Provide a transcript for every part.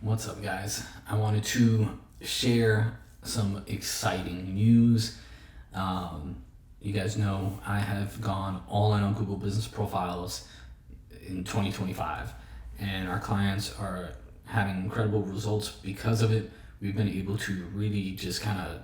What's up, guys? I wanted to share some exciting news. You guys know I have gone all in on Google Business Profiles in 2025, and our clients are having incredible results because of it. We've been able to really just kind of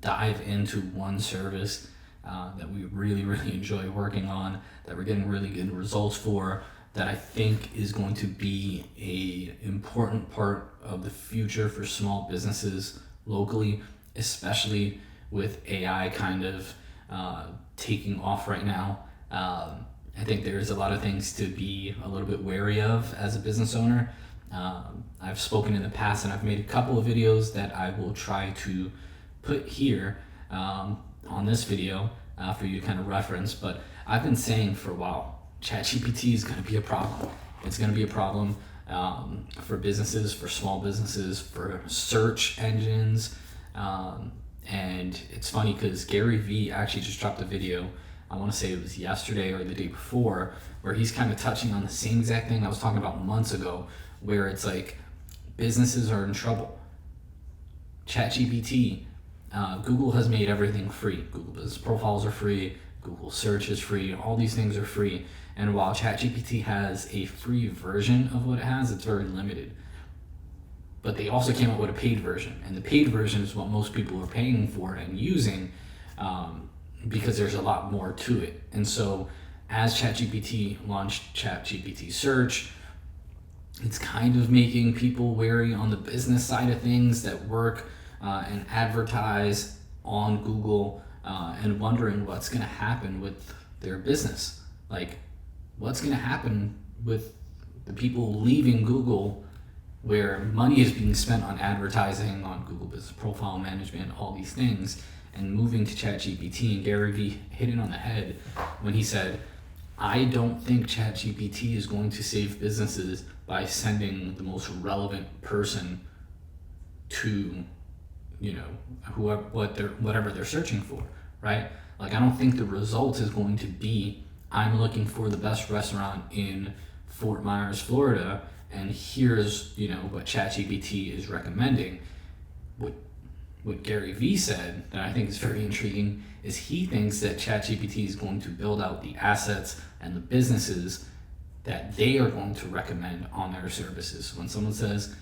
dive into one service that we really enjoy working on, that we're getting really good results for, that I think is going to be a important part of the future for small businesses locally, especially with AI kind of taking off right now. I think there's a lot of things to be a little bit wary of as a business owner. I've spoken in the past, and I've made a couple of videos that I will try to put here on this video for you to kind of reference. But I've been saying for a while, ChatGPT is going to be a problem. It's going to be a problem for businesses, for small businesses, for search engines. And it's funny because Gary Vee actually just dropped a video, I want to say it was yesterday or the day before, where he's kind of touching on the same exact thing I was talking about months ago, where it's like businesses are in trouble. ChatGPT, Google has made everything free. Google Business Profiles are free. Google Search is free. All these things are free. And while ChatGPT has a free version of what it has, it's very limited. But they also came out with a paid version. And the paid version is what most people are paying for and using because there's a lot more to it. And so as ChatGPT launched ChatGPT Search, it's kind of making people wary on the business side of things that work and advertise on Google and wondering what's going to happen with their business. Like, what's going to happen with the people leaving Google, where money is being spent on advertising, on Google Business Profile Management, all these things, and moving to ChatGPT. And Gary Vee hit it on the head when he said, I don't think ChatGPT is going to save businesses by sending the most relevant person to, whatever they're searching for, right? Like, I don't think the result is going to be, I'm looking for the best restaurant in Fort Myers, Florida, and here's, what ChatGPT is recommending. What Gary Vee said that I think is very intriguing is he thinks that ChatGPT is going to build out the assets and the businesses that they are going to recommend on their services. When someone says,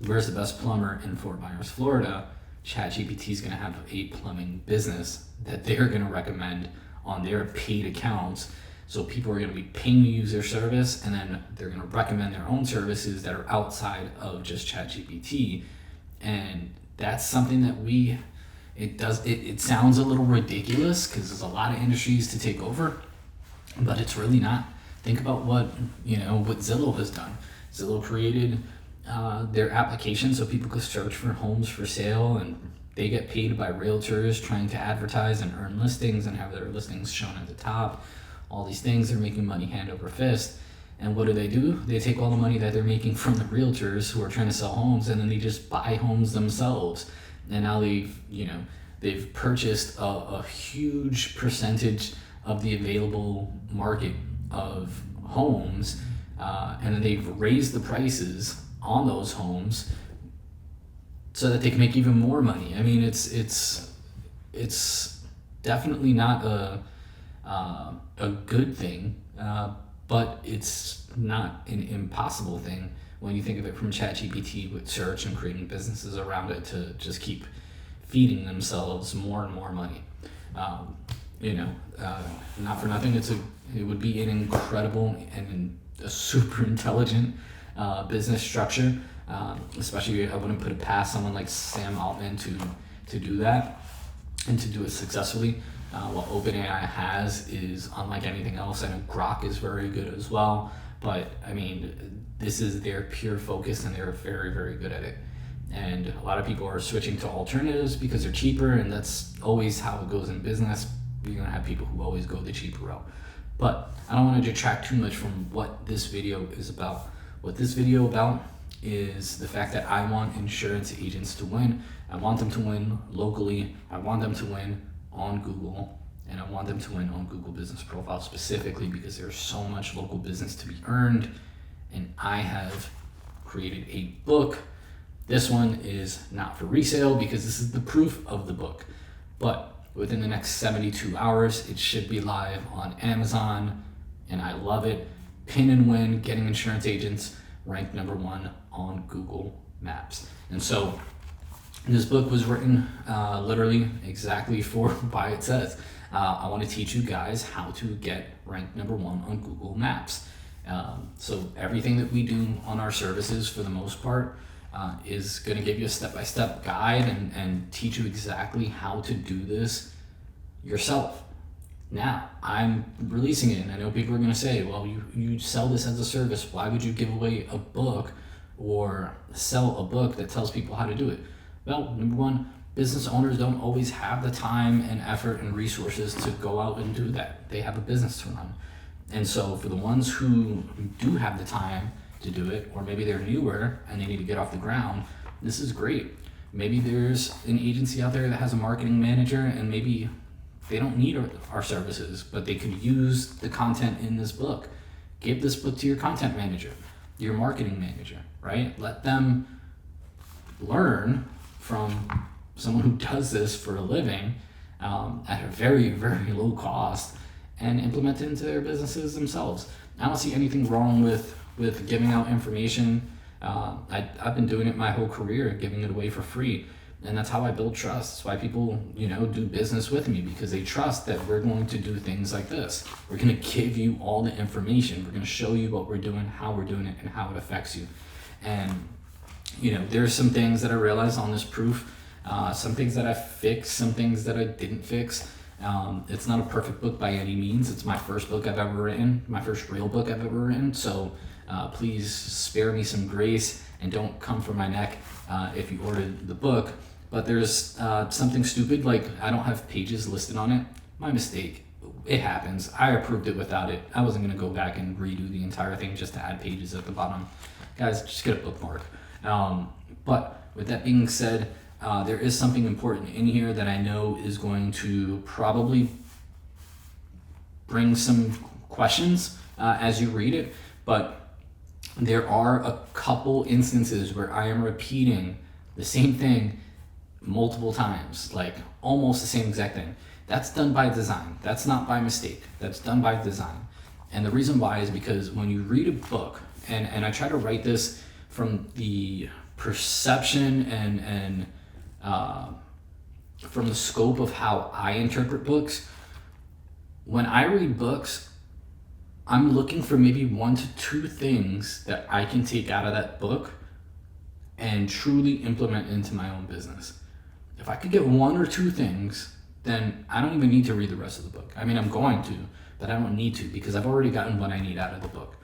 where's the best plumber in Fort Myers, Florida, ChatGPT is going to have a plumbing business that they're going to recommend on their paid accounts. So people are going to be paying to use their service, and then they're going to recommend their own services that are outside of just ChatGPT. And that's something that it sounds a little ridiculous because there's a lot of industries to take over, but it's really not. Think about what Zillow has done. Zillow created their application so people could search for homes for sale, and they get paid by realtors trying to advertise and earn listings and have their listings shown at the top. All these things, they're making money hand over fist. And what do? They take all the money that they're making from the realtors who are trying to sell homes, and then they just buy homes themselves. And now they've purchased a huge percentage of the available market of homes, and then they've raised the prices on those homes so that they can make even more money. I mean, it's definitely not a good thing, but it's not an impossible thing when you think of it from ChatGPT with search and creating businesses around it to just keep feeding themselves more and more money. Not for nothing, it would be an incredible and a super intelligent business structure. Especially, I wouldn't put it past someone like Sam Altman to do that and to do it successfully. What OpenAI has is unlike anything else. I know Grok is very good as well, but I mean, this is their pure focus, and they're very good at it. And a lot of people are switching to alternatives because they're cheaper, and that's always how it goes in business. You're gonna have people who always go the cheaper route. But I don't want to detract too much from what this video is about. What this video about is the fact that I want insurance agents to win. I want them to win locally. I want them to win on Google, and I want them to win on Google Business Profile specifically because there's so much local business to be earned. And I have created a book This one is not for resale because this is the proof of the book. But within the next 72 hours, it should be live on Amazon, and I love it. Pin and Win, Getting Insurance Agents, ranked number 1 on Google Maps. And so this book was written literally exactly for why it says. I want to teach you guys how to get ranked number 1 on Google Maps. So everything that we do on our services, for the most part, is going to give you a step-by-step guide and teach you exactly how to do this yourself. Now, I'm releasing it, and I know people are going to say, well, you sell this as a service. Why would you give away a book or sell a book that tells people how to do it? Well, number one, business owners don't always have the time and effort and resources to go out and do that. They have a business to run. And so for the ones who do have the time to do it, or maybe they're newer and they need to get off the ground, this is great. Maybe there's an agency out there that has a marketing manager, and maybe they don't need our services, but they could use the content in this book. Give this book to your content manager, your marketing manager, right? Let them learn from someone who does this for a living at a very, very low cost, and implement it into their businesses themselves. I don't see anything wrong with giving out information. I've been doing it my whole career, giving it away for free. And that's how I build trust. That's why people, do business with me, because they trust that we're going to do things like this. We're going to give you all the information. We're going to show you what we're doing, how we're doing it, and how it affects you. And, there's some things that I realized on this proof, some things that I fixed, some things that I didn't fix. It's not a perfect book by any means. It's my first book I've ever written, my first real book I've ever written. So please spare me some grace and don't come for my neck if you ordered the book. But there's something stupid, like I don't have pages listed on it. My mistake. It happens. I approved it without it. I wasn't going to go back and redo the entire thing just to add pages at the bottom. Guys, just get a bookmark. But with that being said, there is something important in here that I know is going to probably bring some questions as you read it. But there are a couple instances where I am repeating the same thing multiple times, like almost the same exact thing. That's done by design. That's not by mistake. That's done by design. And the reason why is because when you read a book, and I try to write this from the perception and from the scope of how I interpret books. When I read books, I'm looking for maybe 1 to 2 things that I can take out of that book and truly implement into my own business. If I could get 1 or 2 things, then I don't even need to read the rest of the book. I mean, I'm going to, but I don't need to, because I've already gotten what I need out of the book.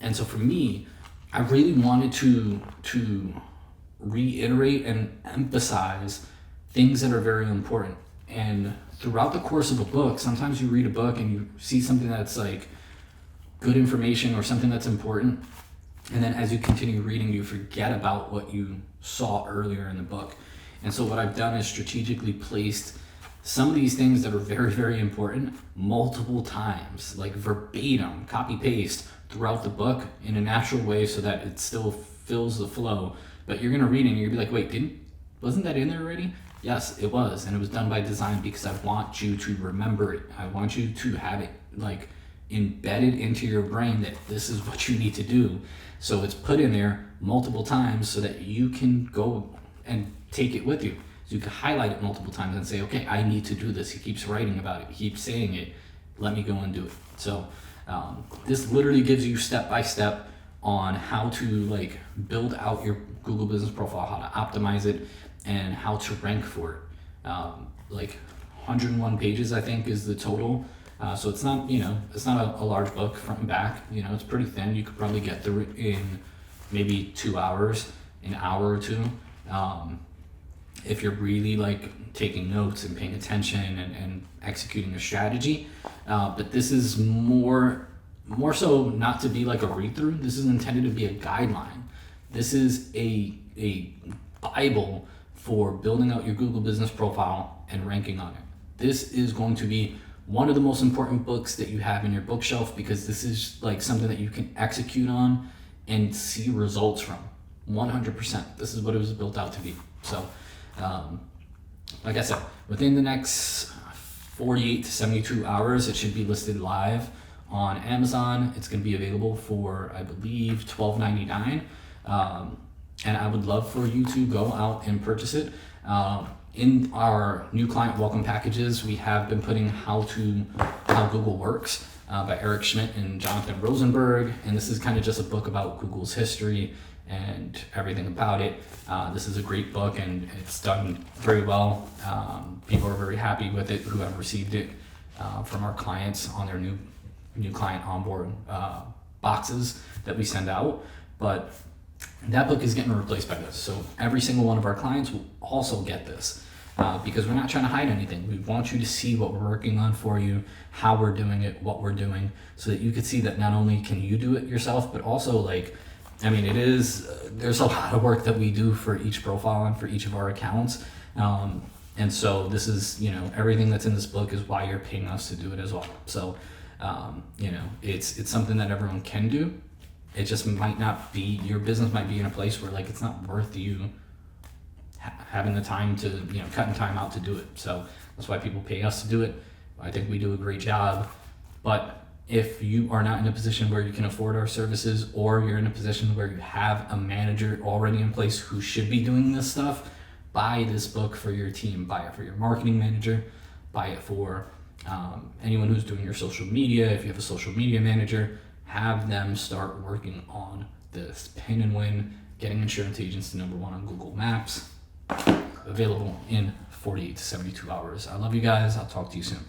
And so for me, I really wanted to reiterate and emphasize things that are very important. And throughout the course of a book, sometimes you read a book and you see something that's like good information or something that's important, and then as you continue reading, you forget about what you saw earlier in the book. And so what I've done is strategically placed some of these things that are very, very important multiple times, like verbatim, copy paste throughout the book in a natural way so that it still fills the flow. But you're gonna read it and you're gonna be like, wait, wasn't that in there already? Yes, it was, and it was done by design because I want you to remember it. I want you to have it like embedded into your brain that this is what you need to do. So it's put in there multiple times so that you can go and take it with you. So you can highlight it multiple times and say, okay, I need to do this. He keeps writing about it. He keeps saying it. Let me go and do it. So this literally gives you step-by-step on how to like build out your Google business profile, how to optimize it, and how to rank for it. Like 101 pages, I think, is the total. So it's not, it's not a large book front and back. It's pretty thin. You could probably get through it in maybe 2 hours, an hour or 2. If you're really like taking notes and paying attention and executing a strategy. But this is more so not to be like a read-through. This is intended to be a guideline. This is a Bible for building out your Google business profile and ranking on it. This is going to be one of the most important books that you have in your bookshelf, because this is like something that you can execute on and see results from. 100%. This is what it was built out to be. So, like I said, within the next 48 to 72 hours, it should be listed live on Amazon. It's going to be available for, I believe, $12.99. And I would love for you to go out and purchase it. In our new client welcome packages, we have been putting How Google Works by Eric Schmidt and Jonathan Rosenberg. And this is kind of just a book about Google's history and everything about it. This is a great book, and it's done very well. People are very happy with it who have received it from our clients on their new client onboard boxes that we send out. But that book is getting replaced by this. So every single one of our clients will also get this because we're not trying to hide anything. We want you to see what we're working on for you, how we're doing it, what we're doing, so that you can see that not only can you do it yourself, but also there's a lot of work that we do for each profile and for each of our accounts. And so this is, everything that's in this book is why you're paying us to do it as well. So, it's something that everyone can do. It just might not be, your business might be in a place where it's not worth you having the time to, cutting time out to do it. So that's why people pay us to do it. I think we do a great job. But if you are not in a position where you can afford our services, or you're in a position where you have a manager already in place who should be doing this stuff, buy this book for your team. Buy it for your marketing manager. Buy it for anyone who's doing your social media. If you have a social media manager, have them start working on this. Pin and Win, getting insurance agents to #1 on Google Maps. Available in 48 to 72 hours. I love you guys. I'll talk to you soon.